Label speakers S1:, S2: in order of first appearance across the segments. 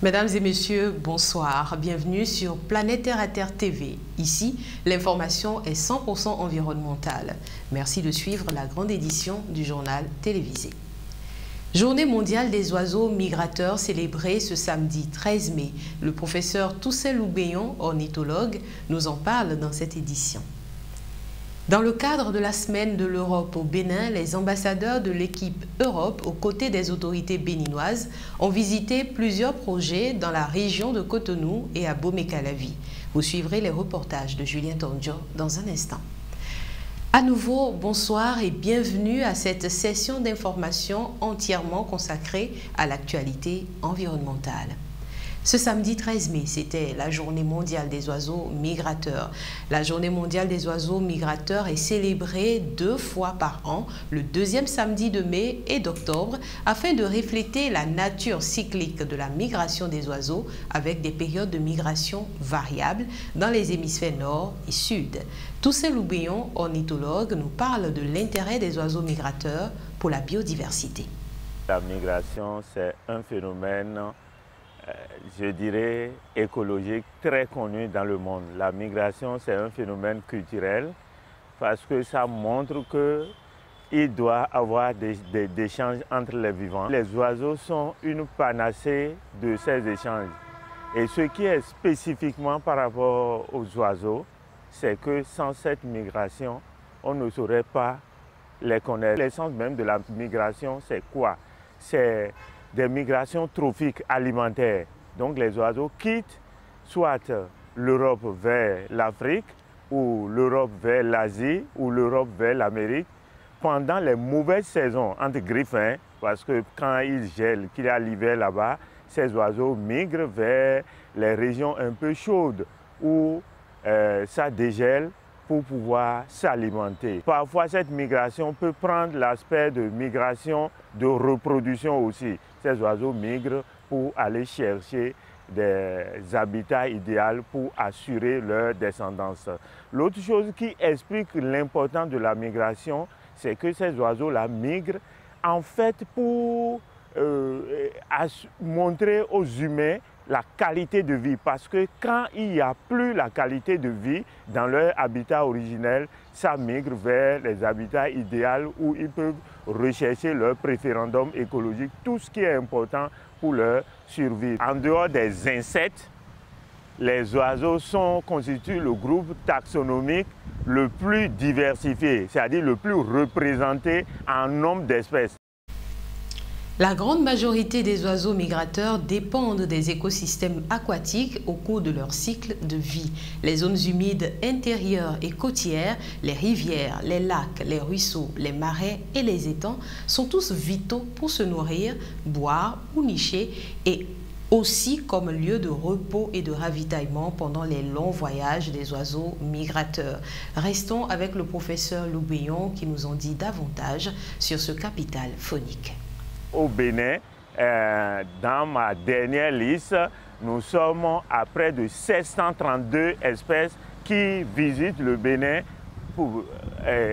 S1: Mesdames et messieurs, bonsoir. Bienvenue sur Planète Terre à Terre TV. Ici, l'information est 100% environnementale. Merci de suivre la grande édition du journal télévisé. Journée mondiale des oiseaux migrateurs célébrée ce samedi 13 mai. Le professeur Toussaint Loubéon, ornithologue, nous en parle dans cette édition. Dans le cadre de la semaine de l'Europe au Bénin, les ambassadeurs de l'équipe Europe, aux côtés des autorités béninoises, ont visité plusieurs projets dans la région de Cotonou et à Bomey-Calavi. Vous suivrez les reportages de Julien Tondio dans un instant. À nouveau, bonsoir et bienvenue à cette session d'information entièrement consacrée à l'actualité environnementale. Ce samedi 13 mai, c'était la journée mondiale des oiseaux migrateurs. La journée mondiale des oiseaux migrateurs est célébrée 2 fois par an, le deuxième samedi de mai et d'octobre, afin de refléter la nature cyclique de la migration des oiseaux avec des périodes de migration variables dans les hémisphères nord et sud. Toussaint Loubéon, ornithologue, nous parle de l'intérêt des oiseaux migrateurs pour la biodiversité.
S2: La migration, c'est un phénomène je dirais, écologique très connu dans le monde. La migration, c'est un phénomène culturel parce que ça montre qu'il doit y avoir des échanges entre les vivants. Les oiseaux sont une panacée de ces échanges. Et ce qui est spécifiquement par rapport aux oiseaux, c'est que sans cette migration, on ne saurait pas les connaître. L'essence même de la migration, c'est quoi? C'est des migrations trophiques alimentaires. Donc les oiseaux quittent soit l'Europe vers l'Afrique, ou l'Europe vers l'Asie, ou l'Europe vers l'Amérique, pendant les mauvaises saisons, entre griffins, parce que quand il gèle, qu'il y a l'hiver là-bas, ces oiseaux migrent vers les régions un peu chaudes, où ça dégèle, pour pouvoir s'alimenter. Parfois, cette migration peut prendre l'aspect de migration de reproduction aussi. Ces oiseaux migrent pour aller chercher des habitats idéaux pour assurer leur descendance. L'autre chose qui explique l'importance de la migration, c'est que ces oiseaux-là migrent en fait pour montrer aux humains la qualité de vie, parce que quand il n'y a plus la qualité de vie dans leur habitat originel, ça migre vers les habitats idéaux où ils peuvent rechercher leur préférendum écologique, tout ce qui est important pour leur survie. En dehors des insectes, les oiseaux constituent le groupe taxonomique le plus diversifié, c'est-à-dire le plus représenté en nombre d'espèces.
S1: La grande majorité des oiseaux migrateurs dépendent des écosystèmes aquatiques au cours de leur cycle de vie. Les zones humides intérieures et côtières, les rivières, les lacs, les ruisseaux, les marais et les étangs sont tous vitaux pour se nourrir, boire ou nicher et aussi comme lieu de repos et de ravitaillement pendant les longs voyages des oiseaux migrateurs. Restons avec le professeur Loubéon qui nous en dit davantage sur ce capital faunique.
S2: Au Bénin, dans ma dernière liste, nous sommes à près de 732 espèces qui visitent le Bénin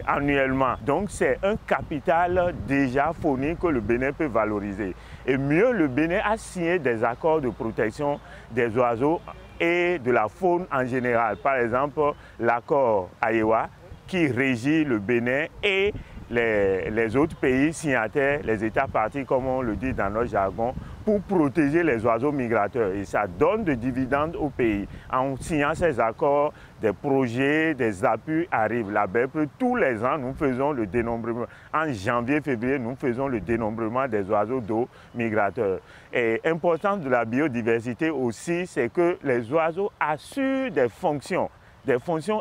S2: annuellement. Donc c'est un capital déjà faunique que le Bénin peut valoriser. Et mieux, le Bénin a signé des accords de protection des oiseaux et de la faune en général. Par exemple, l'accord Ayewa qui régit le Bénin et les autres pays signataires, les États partis, comme on le dit dans notre jargon, pour protéger les oiseaux migrateurs. Et ça donne des dividendes au pays. En signant ces accords, des projets, des appuis arrivent. La BEP, tous les ans, nous faisons le dénombrement. En janvier, février, nous faisons le dénombrement des oiseaux d'eau migrateurs. Et l'importance de la biodiversité aussi, c'est que les oiseaux assurent des fonctions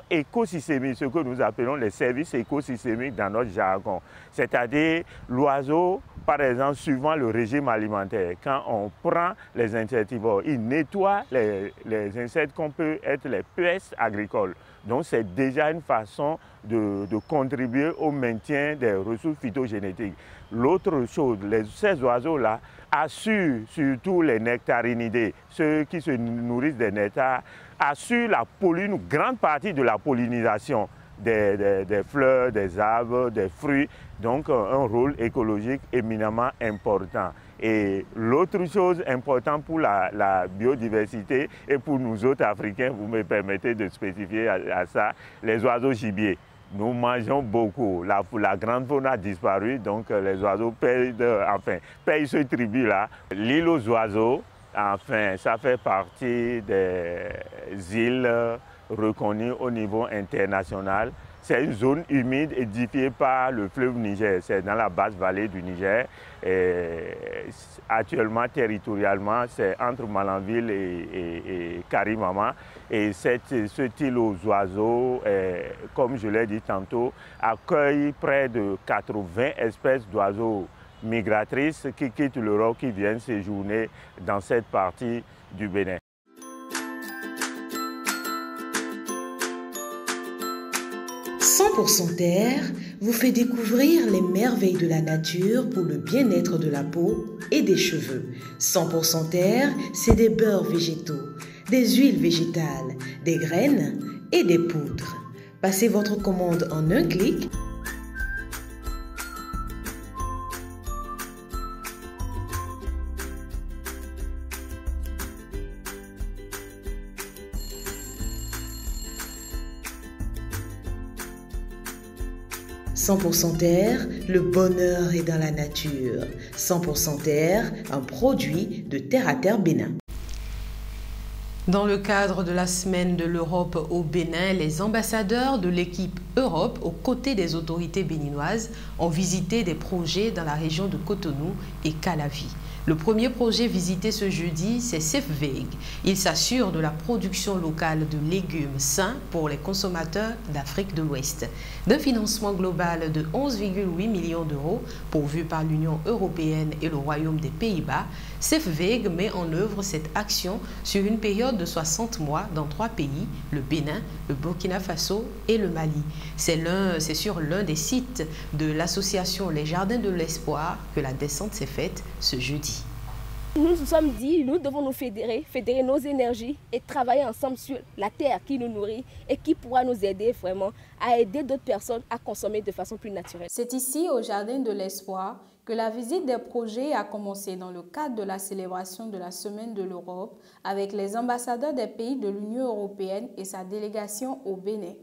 S2: écosystémiques, ce que nous appelons les services écosystémiques dans notre jargon. C'est-à-dire l'oiseau, par exemple, suivant le régime alimentaire, quand on prend les insectivores, il nettoie les insectes qu'on peut être les pestes agricoles. Donc c'est déjà une façon de contribuer au maintien des ressources phytogénétiques. L'autre chose, ces oiseaux-là assurent surtout les nectarinidés, ceux qui se nourrissent des nectars, assurent une grande partie de la pollinisation des fleurs, des arbres, des fruits, donc un rôle écologique éminemment important. Et l'autre chose importante pour la biodiversité et pour nous autres Africains, vous me permettez de spécifier à ça, les oiseaux gibiers. Nous mangeons beaucoup. La grande faune a disparu, donc les oiseaux payent ce tribut-là. L'île aux oiseaux, enfin, ça fait partie des îles reconnues au niveau international. C'est une zone humide édifiée par le fleuve Niger. C'est dans la basse vallée du Niger. Et actuellement, territorialement, c'est entre Malanville et Karimama. Et cette île aux oiseaux, comme je l'ai dit tantôt, accueille près de 80 espèces d'oiseaux migratrices qui quittent l'Europe, qui viennent séjourner dans cette partie du Bénin.
S1: 100% Terre vous fait découvrir les merveilles de la nature pour le bien-être de la peau et des cheveux. 100% Terre, c'est des beurres végétaux, des huiles végétales, des graines et des poudres. Passez votre commande en un clic. « 100% Terre, le bonheur est dans la nature. 100% Terre, un produit de Terre à Terre Bénin. » Dans le cadre de la Semaine de l'Europe au Bénin, les ambassadeurs de l'équipe Europe, aux côtés des autorités béninoises, ont visité des projets dans la région de Cotonou et Calavi. Le premier projet visité ce jeudi, c'est Safeveg. Il s'assure de la production locale de légumes sains pour les consommateurs d'Afrique de l'Ouest. D'un financement global de 11,8 millions d'euros pourvu par l'Union européenne et le Royaume des Pays-Bas, Safeveg met en œuvre cette action sur une période de 60 mois dans 3 pays, le Bénin, le Burkina Faso et le Mali. C'est sur l'un des sites de l'association Les Jardins de l'Espoir que la descente s'est faite ce jeudi.
S3: Nous nous sommes dit, nous devons nous fédérer nos énergies et travailler ensemble sur la terre qui nous nourrit et qui pourra nous aider vraiment à aider d'autres personnes à consommer de façon plus naturelle.
S4: C'est ici, au Jardin de l'Espoir, que la visite des projets a commencé dans le cadre de la célébration de la Semaine de l'Europe avec les ambassadeurs des pays de l'Union européenne et sa délégation au Bénin.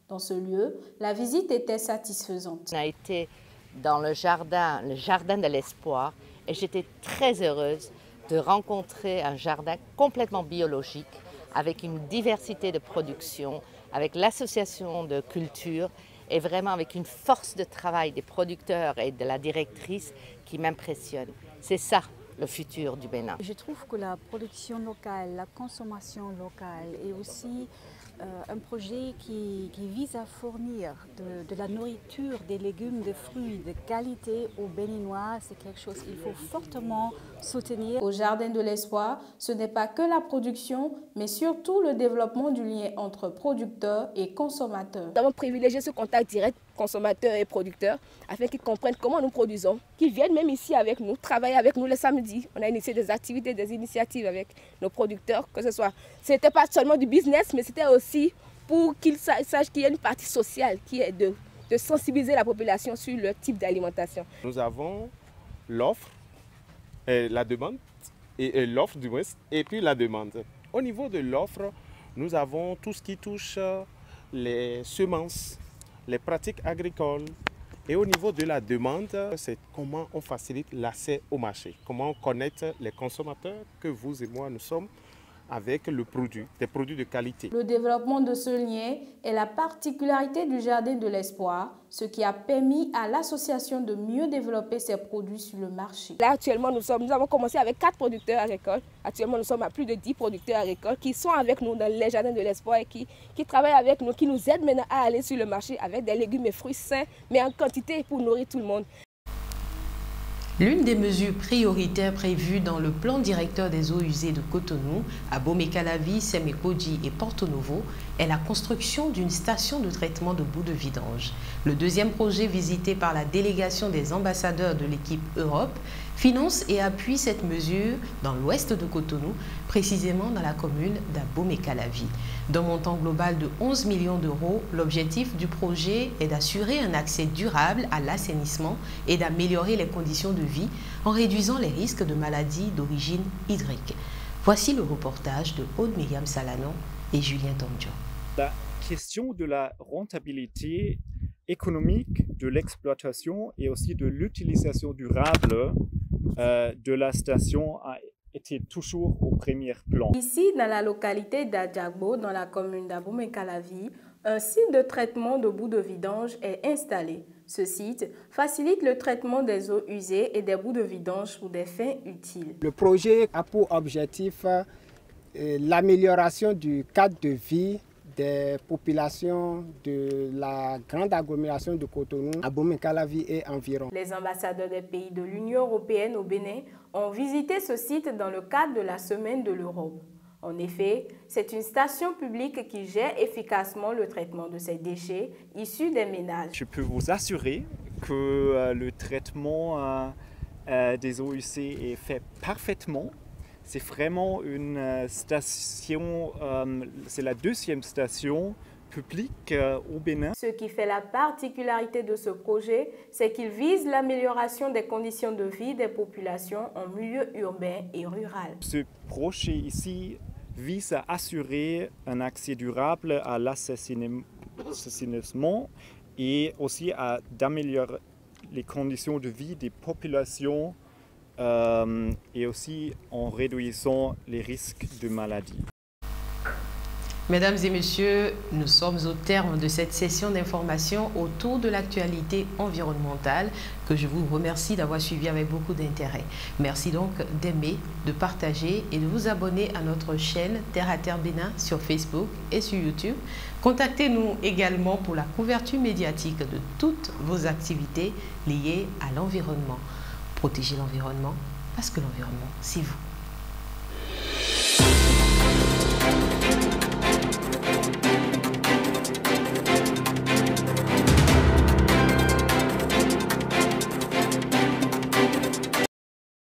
S4: Dans ce lieu, la visite était satisfaisante.
S5: On a été dans le jardin de l'Espoir et j'étais très heureuse de rencontrer un jardin complètement biologique avec une diversité de production, avec l'association de culture et vraiment avec une force de travail des producteurs et de la directrice qui m'impressionne. C'est ça le futur du Bénin.
S6: Je trouve que la production locale, la consommation locale et aussi un projet qui vise à fournir de la nourriture, des légumes, des fruits de qualité aux Béninois, c'est quelque chose qu'il faut fortement soutenir.
S4: Au Jardin de l'Espoir, ce n'est pas que la production, mais surtout le développement du lien entre producteurs et consommateurs.
S3: Nous avons privilégié ce contact direct consommateurs et producteurs afin qu'ils comprennent comment nous produisons, qu'ils viennent même ici avec nous, travailler avec nous le samedi. On a initié des activités, des initiatives avec nos producteurs, que ce soit, c'était pas seulement du business, mais c'était aussi pour qu'ils sachent qu'il y a une partie sociale qui est de sensibiliser la population sur le type d'alimentation.
S7: Nous avons l'offre, la demande, et l'offre du moins, et puis la demande. Au niveau de l'offre, nous avons tout ce qui touche les semences, les pratiques agricoles. Et au niveau de la demande, c'est comment on facilite l'accès au marché, comment on connecte les consommateurs que vous et moi nous sommes avec le produit, des produits de qualité.
S4: Le développement de ce lien est la particularité du Jardin de l'Espoir, ce qui a permis à l'association de mieux développer ses produits sur le marché.
S3: Là, actuellement, nous avons commencé avec 4 producteurs agricoles. Actuellement, nous sommes à plus de 10 producteurs agricoles qui sont avec nous dans les Jardins de l'Espoir et qui travaillent avec nous, qui nous aident maintenant à aller sur le marché avec des légumes et fruits sains, mais en quantité pour nourrir tout le monde.
S1: L'une des mesures prioritaires prévues dans le plan directeur des eaux usées de Cotonou, à Bomé-Calavi, Sémékodji et Porto Novo, est la construction d'une station de traitement de boues de vidange. Le deuxième projet visité par la délégation des ambassadeurs de l'équipe Europe finance et appuie cette mesure dans l'ouest de Cotonou, précisément dans la commune d'Abomey-Calavi. D'un montant global de 11 millions d'euros, l'objectif du projet est d'assurer un accès durable à l'assainissement et d'améliorer les conditions de vie en réduisant les risques de maladies d'origine hydrique. Voici le reportage de Aude-Myriam Salanon et Julien Tongjo.
S8: La question de la rentabilité économique de l'exploitation et aussi de l'utilisation durable de la station a été toujours au premier plan.
S4: Ici, dans la localité d'Adjagbo, dans la commune d'Abomey-Calavi, un site de traitement de boues de vidange est installé. Ce site facilite le traitement des eaux usées et des boues de vidange pour des fins utiles.
S9: Le projet a pour objectif l'amélioration du cadre de vie des populations de la grande agglomération de Cotonou, Abomey-Calavi et environ.
S4: Les ambassadeurs des pays de l'Union européenne au Bénin ont visité ce site dans le cadre de la Semaine de l'Europe. En effet, c'est une station publique qui gère efficacement le traitement de ces déchets issus des ménages.
S8: Je peux vous assurer que le traitement des eaux usées est fait parfaitement. C'est vraiment une station, c'est la deuxième station publique au Bénin.
S4: Ce qui fait la particularité de ce projet, c'est qu'il vise l'amélioration des conditions de vie des populations en milieu urbain et rural.
S8: Ce projet ici vise à assurer un accès durable à l'assainissement et aussi d'améliorer les conditions de vie des populations et aussi en réduisant les risques de maladie.
S1: Mesdames et messieurs, nous sommes au terme de cette session d'information autour de l'actualité environnementale que je vous remercie d'avoir suivi avec beaucoup d'intérêt. Merci donc d'aimer, de partager et de vous abonner à notre chaîne Terre à Terre Bénin sur Facebook et sur YouTube. Contactez-nous également pour la couverture médiatique de toutes vos activités liées à l'environnement. Protégez l'environnement parce que l'environnement, c'est vous.